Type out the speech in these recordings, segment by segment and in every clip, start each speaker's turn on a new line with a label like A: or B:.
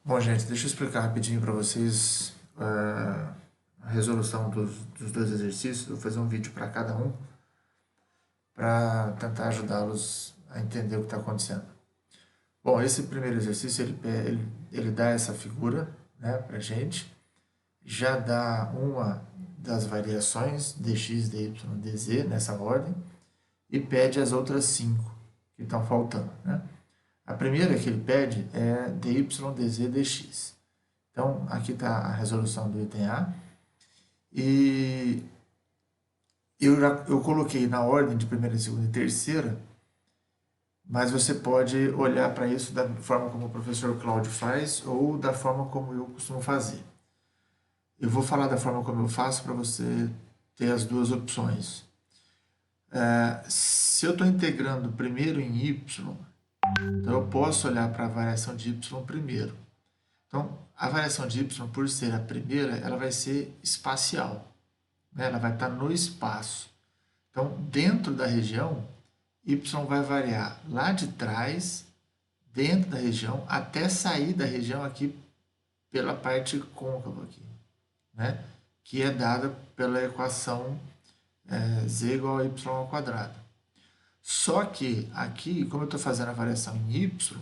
A: Bom, gente, deixa eu explicar rapidinho para vocês a resolução dos dois exercícios. Eu vou fazer um vídeo para cada um para tentar ajudá-los a entender o que está acontecendo. Bom, esse primeiro exercício ele dá essa figura, né, para gente, já dá uma das variações dx, dy, dz nessa ordem e pede as outras 5 que estão faltando, né? A primeira que ele pede é dy, dz, dx. Então, aqui está a resolução do item A. E eu coloquei na ordem de primeira, segunda e terceira, mas você pode olhar para isso da forma como o professor Cláudio faz ou da forma como eu costumo fazer. Eu vou falar da forma como eu faço para você ter as duas opções. Se eu estou integrando primeiro em y, então eu posso olhar para a variação de y primeiro. Então, a variação de y, por ser a primeira, ela vai ser espacial, né? Ela vai estar no espaço. Então, dentro da região, y vai variar lá de trás, dentro da região, até sair da região aqui pela parte côncava aqui, né? Que é dada pela equação z igual a y ao quadrado. Só que aqui, como eu estou fazendo a variação em y,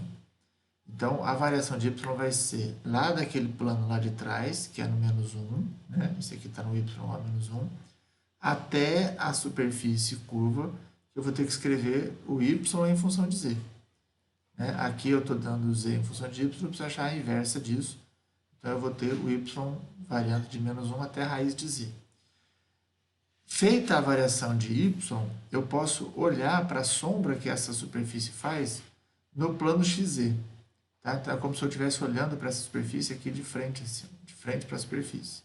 A: então a variação de y vai ser lá daquele plano lá de trás, que é no menos 1, né? Esse aqui está no y a menos 1, até a superfície curva, eu vou ter que escrever o y em função de z. Né? Aqui eu estou dando z em função de y, eu preciso achar a inversa disso. Então eu vou ter o y variando de menos 1 até a raiz de z. Feita a variação de y, eu posso olhar para a sombra que essa superfície faz no plano xz. Tá? Então é como se eu estivesse olhando para essa superfície aqui de frente, assim, de frente para a superfície.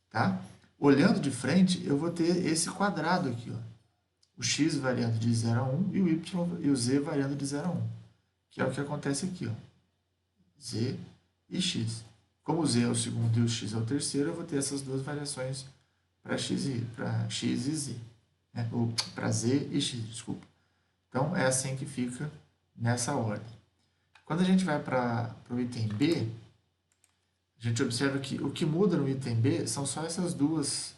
A: Tá? Olhando de frente, eu vou ter esse quadrado aqui, ó. O x variando de 0 a 1 e o y e o z variando de 0 a 1, que é o que acontece aqui, ó. Z e x. Como o z é o segundo e o x é o terceiro, eu vou ter essas duas variações para x e z, né? Ou para z e x, desculpa. Então, é assim que fica nessa ordem. Quando a gente vai para o item B, a gente observa que o que muda no item B são só essas duas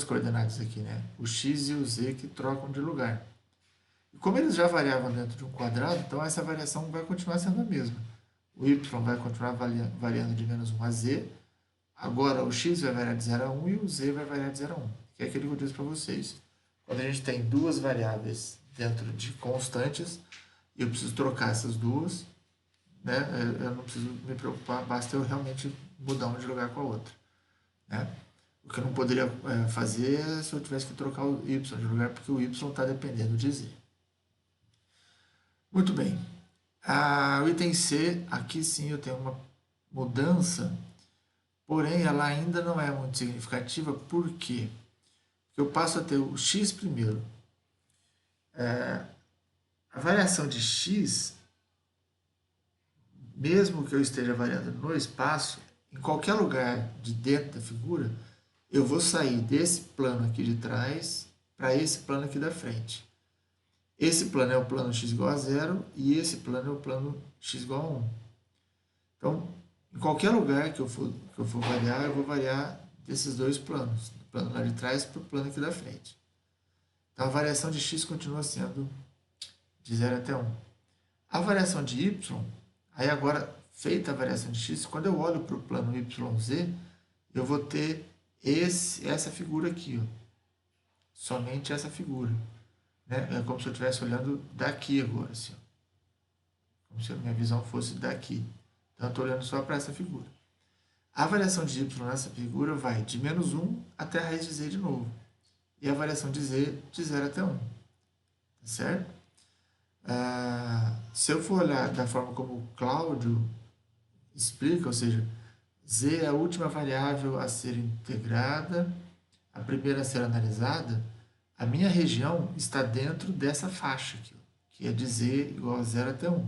A: coordenadas aqui, né? O x e o z que trocam de lugar. E como eles já variavam dentro de um quadrado, então essa variação vai continuar sendo a mesma. O y vai continuar variando de menos 1 a z. Agora o x vai variar de 0 a 1 e o z vai variar de 0 a 1. Que é aquilo que eu disse para vocês. Quando a gente tem duas variáveis dentro de constantes, eu preciso trocar essas duas, né? Eu não preciso me preocupar, basta eu realmente mudar uma de lugar com a outra, né? O que eu não poderia fazer é se eu tivesse que trocar o y de lugar, porque o y está dependendo de z. Muito bem. O item C, aqui sim eu tenho uma mudança, porém ela ainda não é muito significativa. Por quê? Porque eu passo a ter o x primeiro. A variação de x, mesmo que eu esteja variando no espaço, em qualquer lugar de dentro da figura, eu vou sair desse plano aqui de trás para esse plano aqui da frente. Esse plano é o plano x igual a 0 e esse plano é o plano x igual a 1. Então, em qualquer lugar que eu for variar, eu vou variar desses dois planos, do plano lá de trás para o plano aqui da frente. Então, a variação de x continua sendo de 0 até 1. A variação de y, aí agora, feita a variação de x, quando eu olho para o plano yz, eu vou ter essa figura aqui, ó. Somente essa figura. Né? É como se eu estivesse olhando daqui agora, assim, ó. Como se a minha visão fosse daqui. Então, eu estou olhando só para essa figura. A variação de y nessa figura vai de menos 1 até a raiz de z de novo. E a variação de z de 0 até 1. Tá certo? Se eu for olhar da forma como o Cláudio explica, ou seja, z é a última variável a ser integrada, a primeira a ser analisada, a minha região está dentro dessa faixa aqui, que é de z igual a 0 até 1.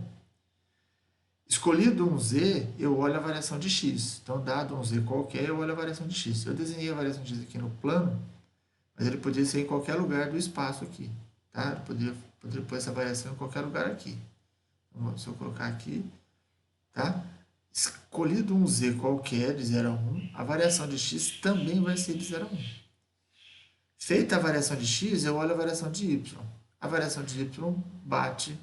A: Escolhido um z, eu olho a variação de x. Então, dado um z qualquer, eu olho a variação de x. Eu desenhei a variação de x aqui no plano, mas ele podia ser em qualquer lugar do espaço aqui. Tá? Eu poderia pôr essa variação em qualquer lugar aqui. Então, se eu colocar aqui, tá? Escolhido um z qualquer, de 0 a 1, a variação de x também vai ser de 0 a 1. Feita a variação de x, eu olho a variação de y. A variação de y bate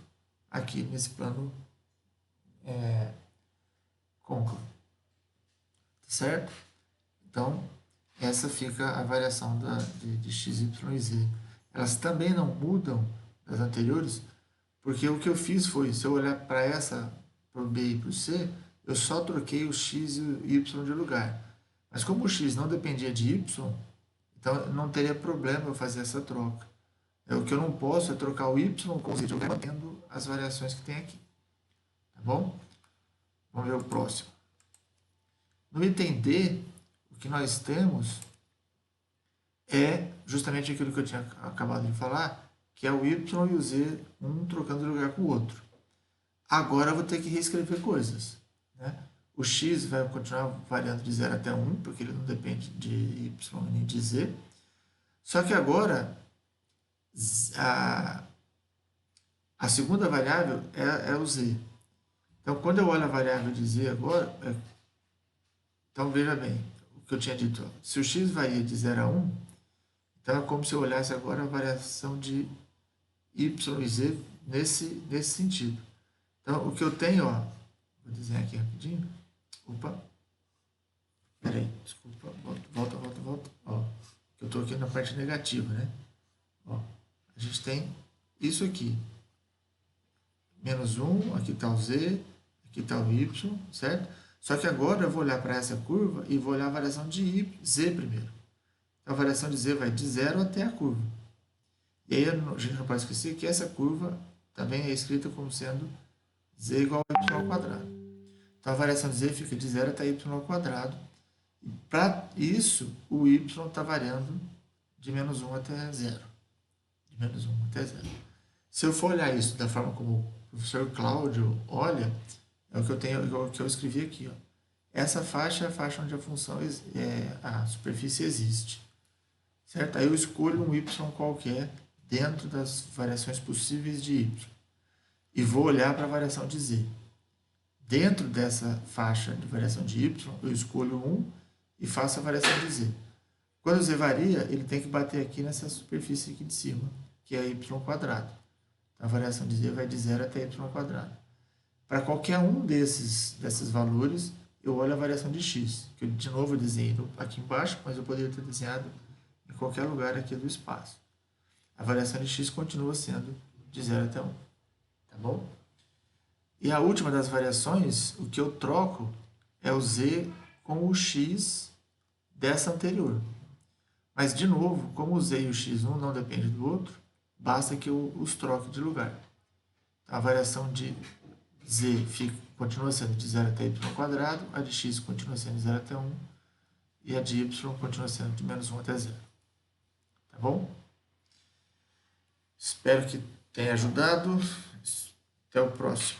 A: aqui nesse plano côncavo, certo? Então, essa fica a variação de x, y e z. Elas também não mudam das anteriores, porque o que eu fiz foi, se eu olhar para essa, por B e por C, eu só troquei o x e o y de lugar. Mas como o x não dependia de y, então não teria problema eu fazer essa troca. O que eu não posso é trocar o y com o z de lugar, mantendo as variações que tem aqui. Tá bom? Vamos ver o próximo. No item D, o que nós temos é justamente aquilo que eu tinha acabado de falar, que é o y e o z, um trocando de lugar com o outro. Agora eu vou ter que reescrever coisas, né? O x vai continuar variando de 0 até 1, porque ele não depende de y nem de z. Só que agora, a segunda variável é o z. Então, quando eu olho a variável de z agora, então veja bem, o que eu tinha dito, ó, se o x varia de 0 a 1, então é como se eu olhasse agora a variação de y e z nesse sentido. Então, o que eu tenho, ó, vou desenhar aqui rapidinho. Opa, peraí, desculpa, volta. Ó, eu estou aqui na parte negativa, né? Ó, a gente tem isso aqui. Menos 1, aqui está o z, aqui está o y, certo? Só que agora eu vou olhar para essa curva e vou olhar a variação de z primeiro. Então, a variação de z vai de 0 até a curva. E aí a gente não pode esquecer que essa curva também é escrita como sendo z igual a y ao quadrado. Então, a variação de z fica de 0 até y ao quadrado. E para isso, o y está variando de menos 1 até 0. De menos 1 até 0. Se eu for olhar isso da forma como o professor Cláudio olha, é o que eu tenho, o que eu escrevi aqui, ó. Essa faixa é a faixa onde a função, a superfície existe. Certo? Aí eu escolho um y qualquer dentro das variações possíveis de y. E vou olhar para a variação de z. Dentro dessa faixa de variação de y, eu escolho 1 e faço a variação de z. Quando o z varia, ele tem que bater aqui nessa superfície aqui de cima, que é y quadrado. Então, a variação de z vai de 0 até y quadrado. Para qualquer um desses valores, eu olho a variação de x, que eu, de novo, desenhei aqui embaixo, mas eu poderia ter desenhado em qualquer lugar aqui do espaço. A variação de x continua sendo de 0 até 1. Tá bom? E a última das variações, o que eu troco é o z com o x dessa anterior. Mas, de novo, como o z e o x um não dependem do outro, basta que eu os troque de lugar. A variação de z continua sendo de 0 até y ao quadrado, a de x continua sendo de 0 até 1, e a de y continua sendo de menos 1 até 0. Tá bom? Espero que tenha ajudado. Até o próximo.